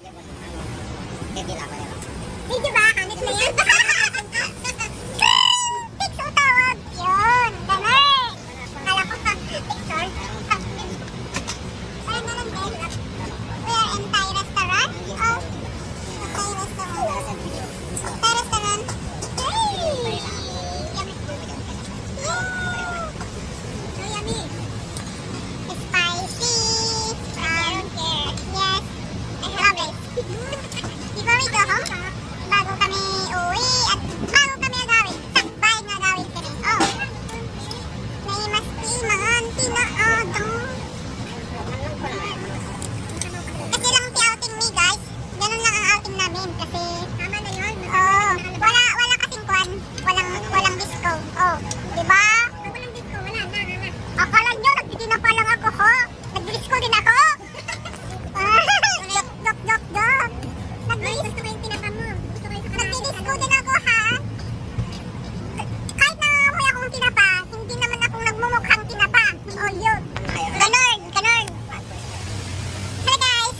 Video ba? Hanit na yan? Pixel tawag. Yun. Ganun. Kala ko pa. Pixel. Ayun na lang din. We are in Thai restaurant. Oh. Thai restaurant. Thai restaurant. Hey! Yummy. Yeah! So yummy. It's spicy. I don't care. Yes. I love it. Before we go home, bago kami uwi at bago kami agawin, sakbay nga agawin kami. Oh. May maski mga tinaadong. Kasi lang si outing me, guys. Ganun lang ang outing namin kasi tama na yun. Oh, wala kasing kwan. Walang disco. Oh, di ba? Walang disco, wala na. Akala nyo, nagtitina pa lang ako, ho? Nag-disco din ako. Dok. Gusto ko yung pinaka mo. Nagdi-disco din ako, ha? Kahit nangamoy akong tinapa, hindi naman akong nagmumukhang tinapa. Oh, yun. Ganon. Hello, guys.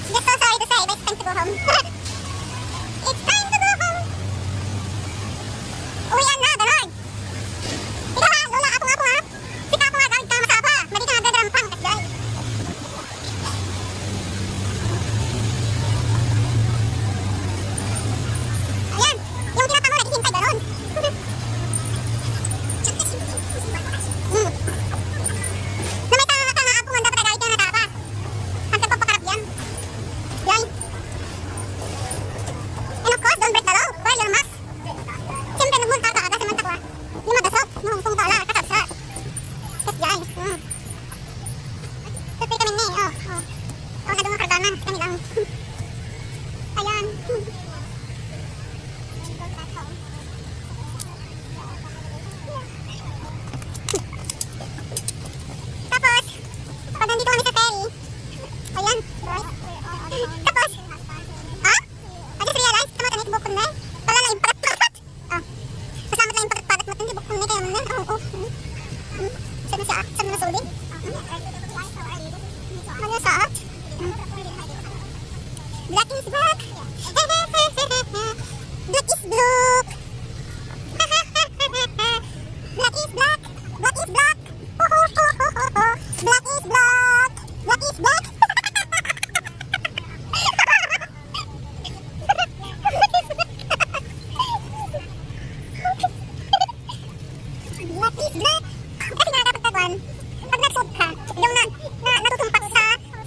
Just so sorry to say, but it's time to go home. It's time to go home. Uwian na, ganon. Ikaw ha, lola, ako ha. Sika ako nga gawin ka masapa. Mali ka nga gagarampang, kasday. Ayan, yung tinapa mo, naghihintay ganon. Na may tanga ako, handa pa tagawit yung natapa. Hanggang papakarap yan. Yan. And of course, don't break the law. Wear your mask. Siyempre, nagmunta ka agad sa manta ko ha. Yung magasok, nung kung tala, kakabsat. That's yan. Tutoy kami ni, oh. Oh, na doon kargana, kami lang. Ayan. Tapos, pag nandito kami sa ferry, ayan, tapos, ha? I just realized, tama ka na itibukon na eh. Wala na yung parat-parat. Oh, kasama na yung parat-parat mo, hindi bukon na kayo mo na. Oh. Saan na siya? Saan na sulit? Ano sa at? Black is black. Black is blue. Black is black. Black is black. Black is black. Black is black. Black is black. Kasi nga dapat tagwan, pag nag-suit ka, yung natutumpak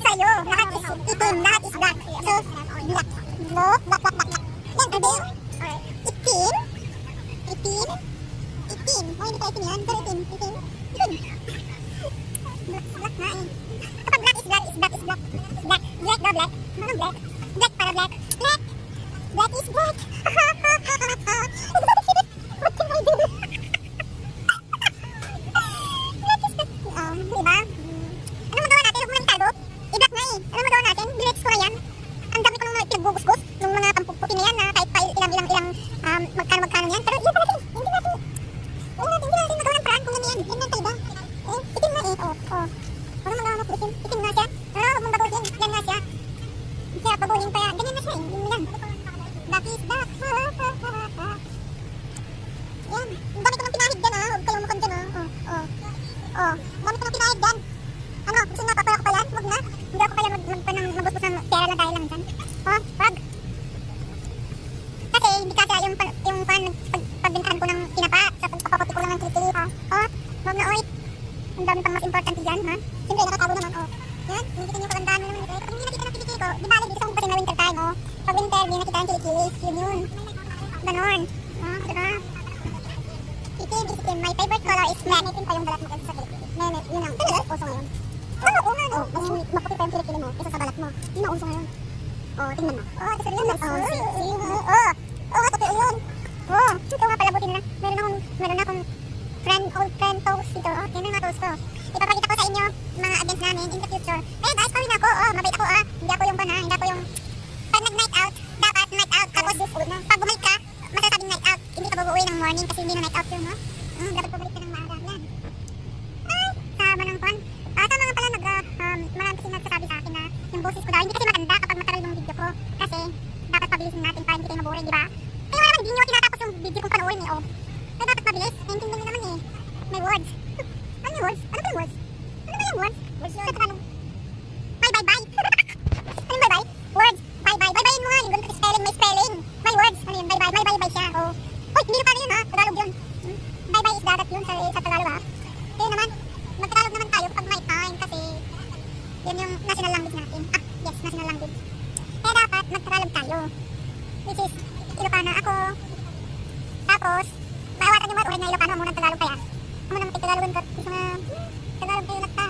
sa'yo, lahat is itim, lahat is black. So, black. Black. Yan, ano yun? Itim. Oh, hindi pa itim yan, pero itim. Black na eh. Kapag black is black. Black daw black. Ano black? Black para black. Black is black. What can I do? Diba? Ano magawa natin? Huwag mamentado. I-black nga eh. Ano magawa natin? Diretso ko na yan. Ang dami ko nung pinagugusgos nung mga pampuputi na yan na kahit pa ilang magkano yan. Pero yun pa natin. Hindi natin magawa ng paraan kung yan yan. Yan lang tayo ba? Itim na eh. Ano magawa mo? Itim nga siya. Huwag mong baguhin. Yan nga siya. Kaya baguhin pa yan. Ganyan na siya eh. Yun lang. Black is black. Yan. Ang dami ko nang pinahid dyan ah. Huwag kayong mukhang dyan ah. Dami ko nang pinahid dyan. Ano? Gusto na papaya ko pa yan? Huwag na. Hindi ako kaya magbusbus ng pera lang dahil lang dyan. Wag. Kasi hindi kasi yung pagbintahan ko ng tinapa sa pagpapaputi ko lang ng kilikili ha. Wag na oy. Ang dami pang mas importante dyan ha. Siyempre nakatago naman Yan. Nakikita niyo kagandahan mo naman ito. Pag hindi nakita ng kilikili ko, di ba dito sa kasi na winter time Pag winter, hindi nakita ng kilikili. Yun. Ganon. Diba? Itim. My favorite color is red. Itim pa yung balat mo kasi sa kilikili. Yun ang uso ngayon. Oo nga no. Kasi maputi pa yung kilikili mo isa sa balat mo. Yun ang uso ngayon. Tingnan mo. Ito rin yun. Totoo yun. Ito nga pala buti nila. Meron akong old friend toast dito. Yan ang mga toast ko. Ipapakita ko sa inyo mga events namin in the future. Kaya guys, pawin ako. Mabait ako Hindi ako yung hindi ako yung pag nag-night out, dapat night out. Tapos pag bumalik ka, masasabing night out. Hindi ka bubuwi ng morning kasi hindi na night out yun, no? Dapat pabalik ka ng maaga. Yan. Ay, sama ng kwan. Sa mga pala marami kasi nagsasabi sa akin na yung boses ko daw. Hindi kasi maganda kapag ko. Kasi, dapat pabilisin natin para hindi kayo maboring, di ba? Kaya wala naman, hindi nyo tinatapos yung video kong panoorin eh, oh. Kaya dapat mabilis, naiintindihan nyo naman eh. May words. Ano yung words? Ano ba yung words? Ano ba yung words? Words yun. Sa Tagalog. Bye, bye, bye. Ano yung bye, bye? Words. Bye, bye. Bye, bye yun mo nga. Yung ganun spelling, may spelling. May words. Ano yun? Bye, bye. Bye, bye, bye siya. Oh. Uy, hindi na pala yun ha. Tagalog yun. Bye, bye is dadat yun sa Tagalog ha. Kaya naman, magtagalog naman tayo pag may time kasi yun yung national language natin. Ah, yes, national language. Kaya dapat magtagalog tayo. Which is, Ilocana ako. Tapos, maawatan yung mga ulit na Ilocana mo ng Tagalog kaya. Amo nang Tagalogan ko. Isa nga, Tagalog kayo nakta.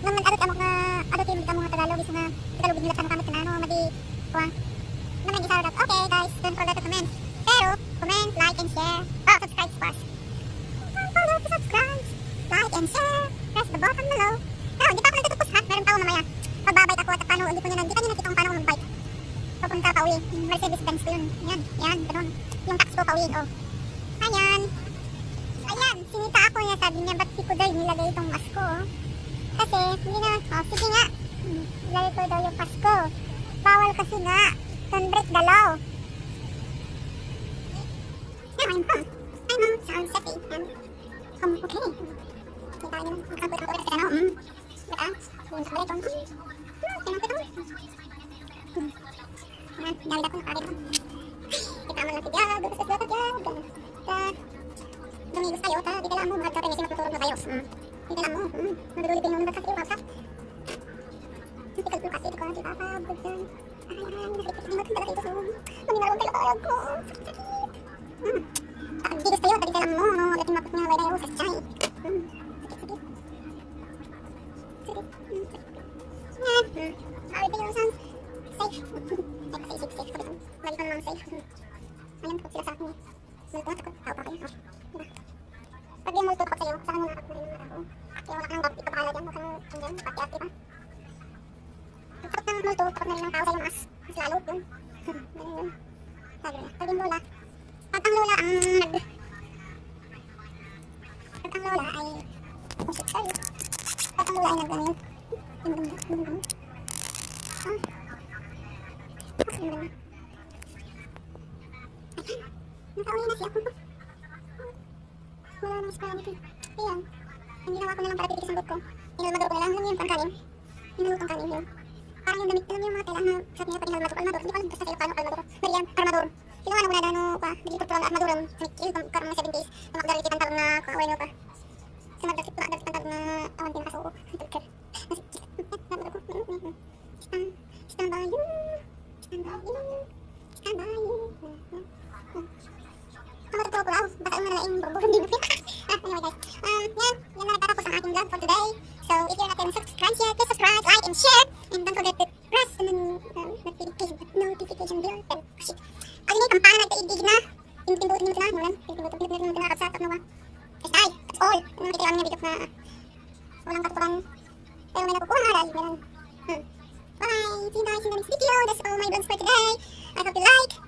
Nang nag-adot amok na, adot yung mga Tagalog. Isa nga, Tagalog nila kamot kamot na ano, madi, kuha. Nang nag-isa rin. Okay guys, don't forget to comment. Pero, comment, like, and share. Oh, subscribe first. Don't forget to subscribe, like, and share. Press the button below. Pero, hindi pa ako nagtutupos ha. Meron tao mamaya. Magbabite ako at paano, hindi ko nyo nakita kung paano ako magbite. Papunta pa uwi. Mercedes-Benz ko yun. Yan, ganun. Yung tax ko pa uwi, oh. Ayan. Ayan, sinita ako niya. Sabi niya, ba't di ko daw nilagay itong mask ko, oh. Kasi, hindi na, oh, sige nga. Nilagay ko daw yung mask ko. Bawal kasi nga. Don't break the law. Now, I'm home. I'm home. Sounds happy. Okay. Kita niyo, magkakabot ako ulit kasi ano, baka, yung kabalit ko, kailangan ko ito. Ayan, dahil ako nakakabit ko. Kita mo lang si Diag, gusto sa Diag. Dumigos tayo, di kailangan mo, magkapinisi matutulog na tayo. Di kailangan mo, madudulit din yung nagkakasip yung kapsat. Natikal ko kasi, di ko, di ba, pabod yan. Ay, nakikita ko, magkakala dito, maminalawang kayo kayag ko. Digos tayo, di kailangan mo, no, dating mapot nga, way tayo sa chay. Sakit. Sabi tayo, sounds safe. Ay, kasi safe ko dito. Lagi ko naman safe. Ayun, takot sila sa akin. Multo, takot. Tao pa kayo. Pag yung multo takot sa'yo, saka nung nakot na rin naman ako. Kaya wala ka nang dapat ipapala dyan. Huwag kang andyan, pati-ati pa. Takot ng multo, takot na rin ng tao sa'yo mas lalo yun. Ganun yun. Sabi niya. Pag yung lola, pag ang lola ang pag ang lola ay musik sa'yo. Pag ang lola ay nagano yun. Yung ganda. Ah. Mas yung ganda. Nakauwi na siya. Wala na sa natin. Ayan. Ang ginawa ko na lang para titikis ang bot ko. Inalmador ko na lang. Alam niyo yung pangkanin. Inalutang kanin yun. Parang yung damit. Alam niyo yung mga kailangan na sabi niya pag inalmador. Almador. Hindi ko alam basta sa'yo paano almador. Mariam, armador. Kinuha na muna na ano pa. Bigli ko ang armador. Sanikil. Karoon na 7 days. Namakdari kitang tawag na away mo pa. Sa magdakit pa. Agdakit ang tawag na awan pinakasuko. Tulker. Nasikil. Armador ko. Stand by you. Stand by you. Stand by you. Ang matutulog ko lang, baka yung nalaing burbuhan din. Anyway guys, yan na nagtatapos ang ating vlog for today. So if you're not yet subscribed yet, please subscribe, like, and share. And don't forget to press the notification bell. Shit. Alin yung kampana nagtaigig na. Pindutin nyo na, nulan. Pindutin na kapsa, tap na ba. That's all. Ano nakikita kami na video na walang katutukan. Pero may nakukuha na dahil meron. Bye! See you guys in the next video. That's all my vlogs for today. I hope you like.